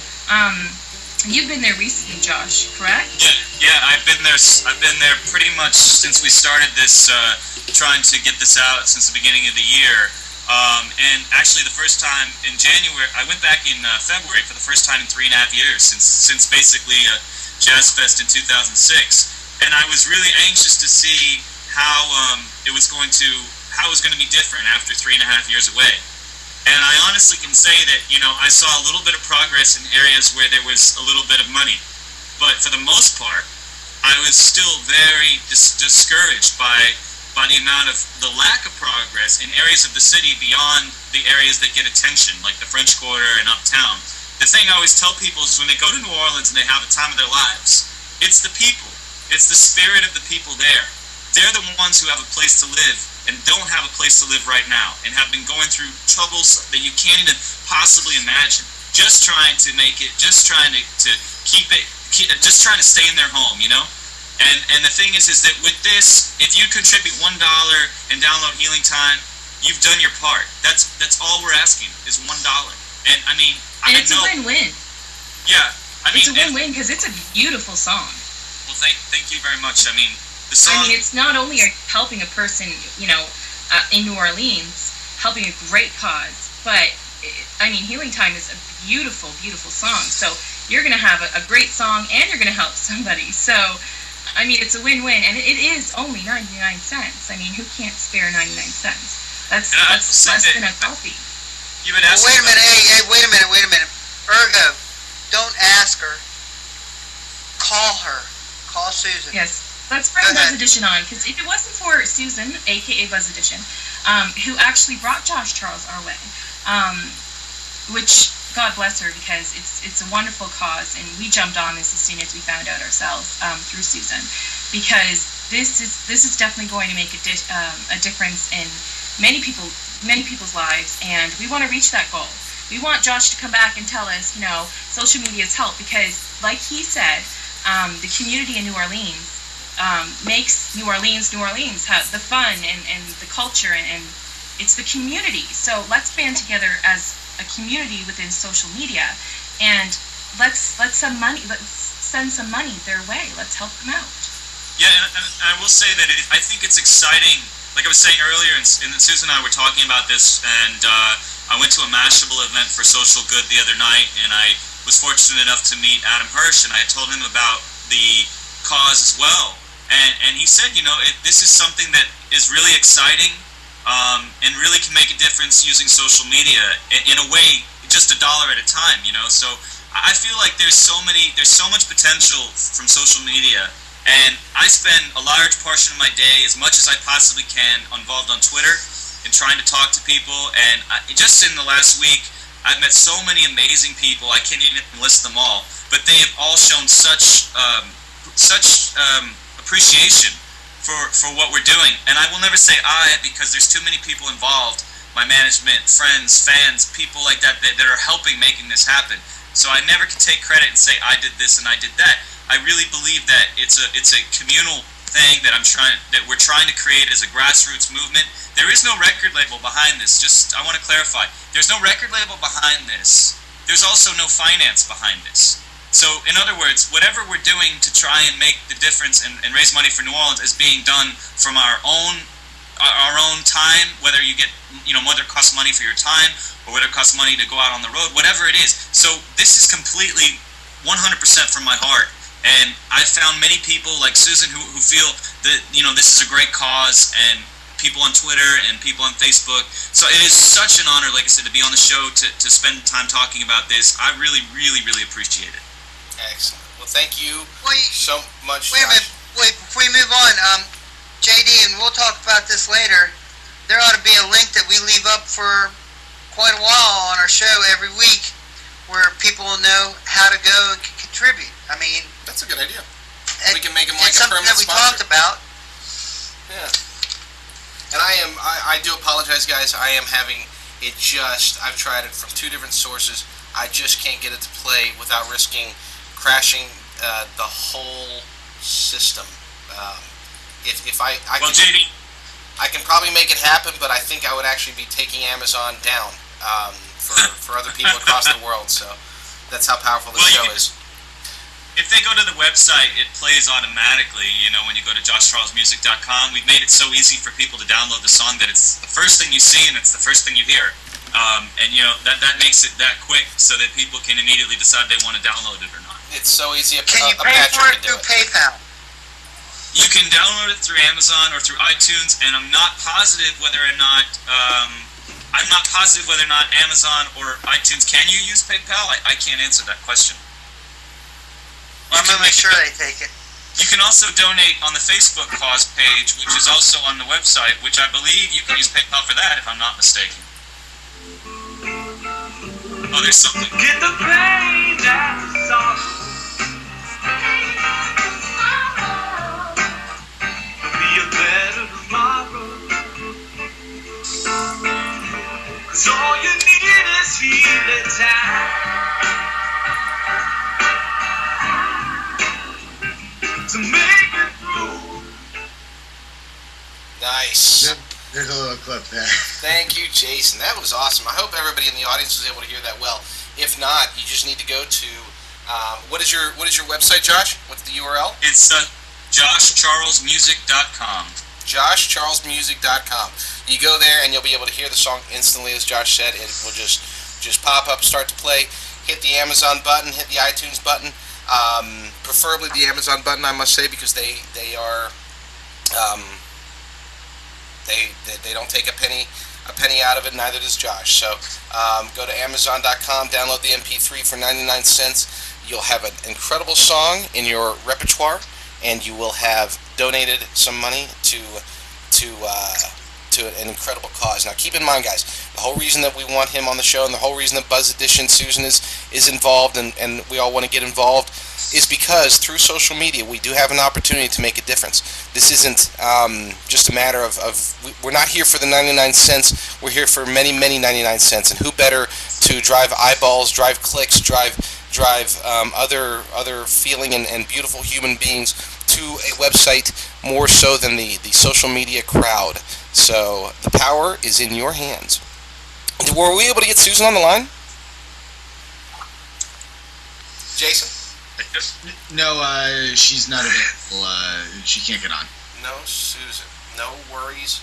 You've been there recently, Josh, correct? Yeah, I've been there. I've been there pretty much since we started this, trying to get this out since the beginning of the year. And actually, the first time in January, I went back in February for the first time in 3.5 years since basically Jazz Fest in 2006. And I was really anxious to see how it was going to be different after 3.5 years away. And I honestly can say that, I saw a little bit of progress in areas where there was a little bit of money. But for the most part, I was still very discouraged by the amount of the lack of progress in areas of the city beyond the areas that get attention, like the French Quarter and Uptown. The thing I always tell people is when they go to New Orleans and they have the time of their lives, it's the people. It's the spirit of the people there. They're the ones who have a place to live and don't have a place to live right now and have been going through troubles that you can't even possibly imagine. Just trying to make it, just trying to just trying to stay in their home, And the thing is that with this, if you contribute $1 and download Healing Time, you've done your part. That's all we're asking is $1. And I mean, it's a win-win. Yeah, it's a win-win because it's a beautiful song. Well, thank you very much. I mean, the song. It's not only helping a person, in New Orleans, helping a great cause, but Healing Time is a beautiful, beautiful song. So you're going to have a great song, and you're going to help somebody. So, it's a win-win, and it is only 99 cents. Who can't spare 99 cents? That's less than a coffee. You would ask. Well, wait a minute. Urgo, don't ask her. Call her. Call Susan. Yes. Let's bring Buzz Edition on, because if it wasn't for Susan, a.k.a. Buzz Edition, who actually brought Josh Charles our way, which, God bless her, because it's a wonderful cause, and we jumped on this as soon as we found out ourselves through Susan, because this is definitely going to make a difference in many people's lives, and we want to reach that goal. We want Josh to come back and tell us, social media's help, because, like he said, the community in New Orleans makes New Orleans have the fun and the culture, and it's the community. So let's band together as a community within social media, and let's send some money their way. Let's help them out. Yeah, and I will say that I think it's exciting. Like I was saying earlier, and Susan and I were talking about this, and I went to a Mashable event for social good the other night, and I was fortunate enough to meet Adam Hirsch, and I told him about the cause as well. And he said, this is something that is really exciting, and really can make a difference using social media in a way, just $1 at a time, So I feel like there's so much potential from social media, and I spend a large portion of my day, as much as I possibly can, involved on Twitter and trying to talk to people. And just in the last week, I've met so many amazing people. I can't even list them all, but they have all shown such appreciation for what we're doing. And I will never say I, because there's too many people involved, my management, friends, fans, people like that are helping making this happen. So I never can take credit and say I did this and I did that. I really believe that it's a communal thing that we're trying to create as a grassroots movement. There is no record label behind this. I want to clarify. There's no record label behind this. There's also no finance behind this. So, in other words, whatever we're doing to try and make the difference and raise money for New Orleans is being done from our own time, whether you get, whether it costs money for your time or whether it costs money to go out on the road, whatever it is. So this is completely 100% from my heart. And I've found many people like Susan who feel that, this is a great cause, and people on Twitter and people on Facebook. So it is such an honor, like I said, to be on the show, to spend time talking about this. I really, really, really appreciate it. Excellent. Well, thank you so much. Wait a minute. Wait, before we move on, JD, and we'll talk about this later, there ought to be a link that we leave up for quite a while on our show every week where people will know how to go and contribute. That's a good idea. We can make them like it's a something permanent that we sponsor. talked about. Yeah. And I do apologize, guys. I've tried it from 2 different sources. I just can't get it to play without risking crashing the whole system. JD, I can probably make it happen, but I think I would actually be taking Amazon down for other people across the world. So that's how powerful the show is. if they go to the website, it plays automatically. You know, when you go to joshcharlesmusic.com, we've made it so easy for people to download the song that it's the first thing you see and it's the first thing you hear. And you know that makes it that quick so that people can immediately decide they want to download it or not. It's so easy. Can you pay for it through PayPal? You can download it through Amazon or through iTunes, and I'm not positive whether or not Amazon or iTunes can you use PayPal. I can't answer that question. I'm going to make sure they take it. You can also donate on the Facebook cause page, which is also on the website, which I believe you can use PayPal for that, if I'm not mistaken. Oh, there's something. Get the pain that's soft. Be a better tomorrow. 'Cause all you need is healing time. To make it through. Nice. There's a little clip there. Thank you, Jason. That was awesome. I hope everybody in the audience was able to hear that well. If not, you just need to go to what is your website, Josh? What's the URL? It's joshcharlesmusic.com. joshcharlesmusic.com. You go there and you'll be able to hear the song instantly, as Josh said. It will just pop up, start to play. Hit the Amazon button, hit the iTunes button. Preferably the Amazon button, I must say, because they are they don't take a penny out of it. Neither does Josh. So go to Amazon.com, download the MP3 for 99 cents. You'll have an incredible song in your repertoire, and you will have donated some money to an incredible cause. Now, keep in mind, guys, the whole reason that we want him on the show, and the whole reason that Buzz Edition Susan is involved, and we all want to get involved, is because through social media we do have an opportunity to make a difference. This isn't just a matter of we're not here for the 99 cents. We're here for many, many 99 cents. And who better to drive eyeballs, drive clicks, drive other feeling and beautiful human beings to a website more so than the social media crowd. So the power is in your hands. Were we able to get Susan on the line? Jason? No, she's not available. She can't get on. No, Susan. No worries.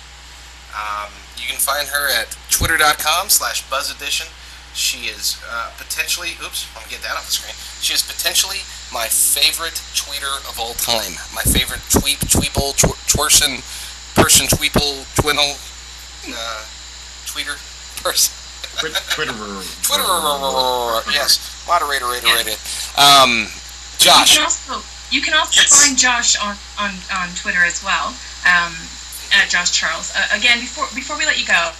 You can find her at twitter.com/buzzedition. She is potentially, oops, let me get that off the screen. She is potentially my favorite tweeter of all time. My favorite tweeple, twerson, person, tweeple, twinnle, tweeter, person. Twitterer. Yes, moderator. Josh. You can also find Josh on Twitter as well, at Josh Charles. Again, before we let you go,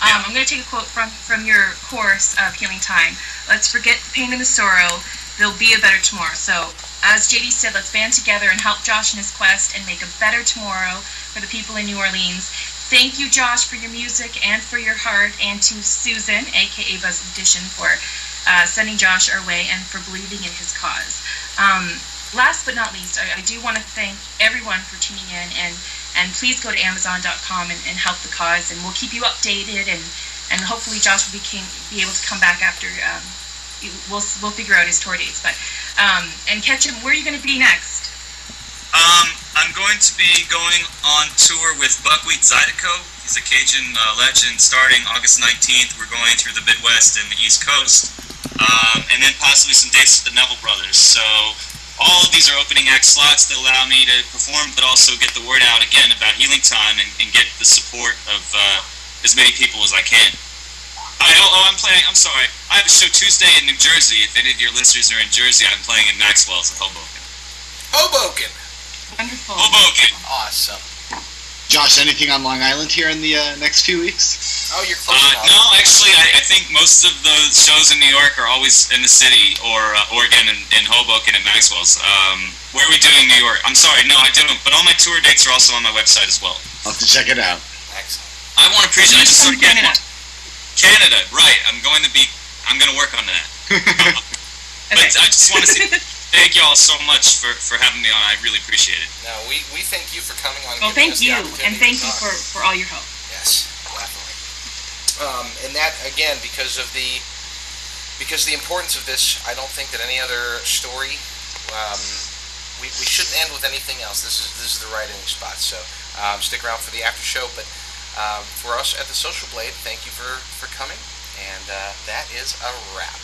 I'm going to take a quote from your course of Healing Time. Let's forget the pain and the sorrow. There'll be a better tomorrow. So, as JD said, let's band together and help Josh in his quest and make a better tomorrow for the people in New Orleans. Thank you, Josh, for your music and for your heart, and to Susan, a.k.a. Buzz Edition, for sending Josh our way and for believing in his cause. Last but not least, I do want to thank everyone for tuning in, and please go to Amazon.com and help the cause, and we'll keep you updated, and hopefully Josh will be able to come back after, we'll figure out his tour dates, but, and catch him. Where are you going to be next? I'm going to be going on tour with Buckwheat Zydeco. He's a Cajun legend. Starting August 19th, we're going through the Midwest and the East Coast, and then possibly some dates with the Neville Brothers. So all of these are opening act slots that allow me to perform, but also get the word out again about Healing Time and get the support of as many people as I can. I'm sorry. I have a show Tuesday in New Jersey. If any of your listeners are in Jersey, I'm playing in Maxwell's in Hoboken. Hoboken! Wonderful. Hoboken! Awesome. Josh, anything on Long Island here in the next few weeks? Oh, you're close enough. No, actually, I think most of the shows in New York are always in the city, or Oregon in Hoboken and Maxwell's. Where are we doing New York? I'm sorry, no, I don't. But all my tour dates are also on my website as well. I'll have to check it out. Excellent. I want to appreciate. Canada, right? I'm going to work on that. But I just want to say thank you all so much for having me on. I really appreciate it. No, we thank you for coming on. Well, thank you, and thank you for all your help. Yes, definitely. And that again because of the importance of this. I don't think that any other story we shouldn't end with anything else. This is the right ending spot. So stick around for the after show. But for us at the Social Blade, thank you for coming, and that is a wrap.